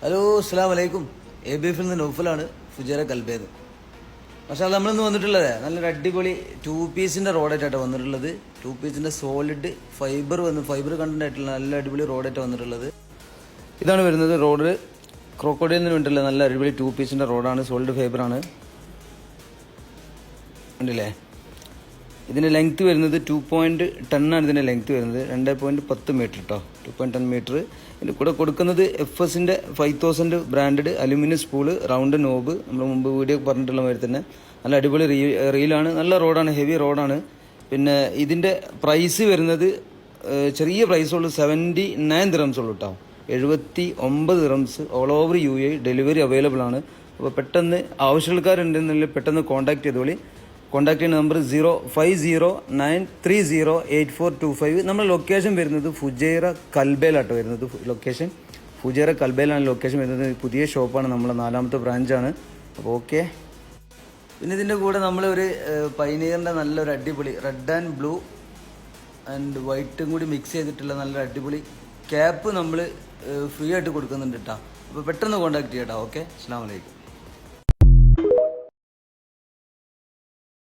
Hello അസ്സലാമു അലൈക്കും. ABFിൽ നിന്ന് നൗഫലാണ്, ഫുജൈറ കൽബേന്ന്. പക്ഷേ നമ്മളിന്ന് വന്നിട്ടുള്ളത് നല്ലൊരു അടിപൊളി 2 പീസിൻ്റെ റോഡായിട്ടാണ് വന്നിട്ടുള്ളത്. 2 പീസിൻ്റെ സോളിഡ് ഫൈബർ കണ്ടന്റ് ആയിട്ടുള്ള നല്ല അടിപൊളി റോഡായിട്ട് വന്നിട്ടുള്ളത്. ഇതാണ് വരുന്നത് റോഡ്. ക്രോക്കോഡൈലിന് വേണ്ടിയിട്ടുള്ള നല്ല അടിപൊളി 2 പീസിൻ്റെ റോഡാണ്, സോളിഡ് ഫൈബറാണ്. ഉണ്ടല്ലേ? ഇതിൻ്റെ ലെങ്ത്ത് വരുന്നത് 2.10 ആണ്. ഇതിൻ്റെ ലെങ്ത്ത് വരുന്നത് 2.10 മീറ്റർ കേട്ടോ, 2.10 മീറ്റർ. ഇതിൻ്റെ കൂടെ കൊടുക്കുന്നത് FSൻ്റെ 5000 branded aluminium spool, round knob. നമ്മൾ മുമ്പ് വീഡിയോ പറഞ്ഞിട്ടുള്ള മാതിരി തന്നെ നല്ല അടിപൊളി റീലാണ്. നല്ല റോഡാണ്, ഹെവി റോഡാണ്. പിന്നെ ഇതിൻ്റെ പ്രൈസ് വരുന്നത് ചെറിയ പ്രൈസുള്ളൂ, 79 ദിറംസ് ഉള്ളൂ കേട്ടോ. 79 dirhams. All over UAE delivery available ആണ്. അപ്പോൾ പെട്ടെന്ന് ആവശ്യക്കാരുണ്ടെന്നുണ്ടെങ്കിൽ പെട്ടെന്ന് കോൺടാക്ട് ചെയ്തോളി. കോൺടാക്ട് ചെയ്യുന്ന നമ്പർ 0509308425. നമ്മുടെ ലൊക്കേഷൻ വരുന്നത് ഫുജൈറ കൽബയിലാട്ടോ വരുന്നത്. ലൊക്കേഷൻ ഫുജൈറ കൽബയിലാണ് ലൊക്കേഷൻ വരുന്നത്. പുതിയ ഷോപ്പാണ്, നമ്മളെ 4ാമത്തെ ബ്രാഞ്ചാണ്. അപ്പോൾ ഓക്കെ. പിന്നെ ഇതിൻ്റെ കൂടെ നമ്മളൊരു പൈനിയറിൻ്റെ നല്ലൊരു അടിപൊളി റെഡ് ആൻഡ് ബ്ലൂ ആൻഡ് വൈറ്റും കൂടി മിക്സ് ചെയ്തിട്ടുള്ള നല്ലൊരു അടിപൊളി ക്യാപ്പ് നമ്മൾ ഫ്രീ ആയിട്ട് കൊടുക്കുന്നുണ്ട് കേട്ടോ. അപ്പോൾ പെട്ടെന്ന് കോൺടാക്ട് ചെയ്യാം കേട്ടോ. ഓക്കെ, അസ്സലാമു അലൈക്കും.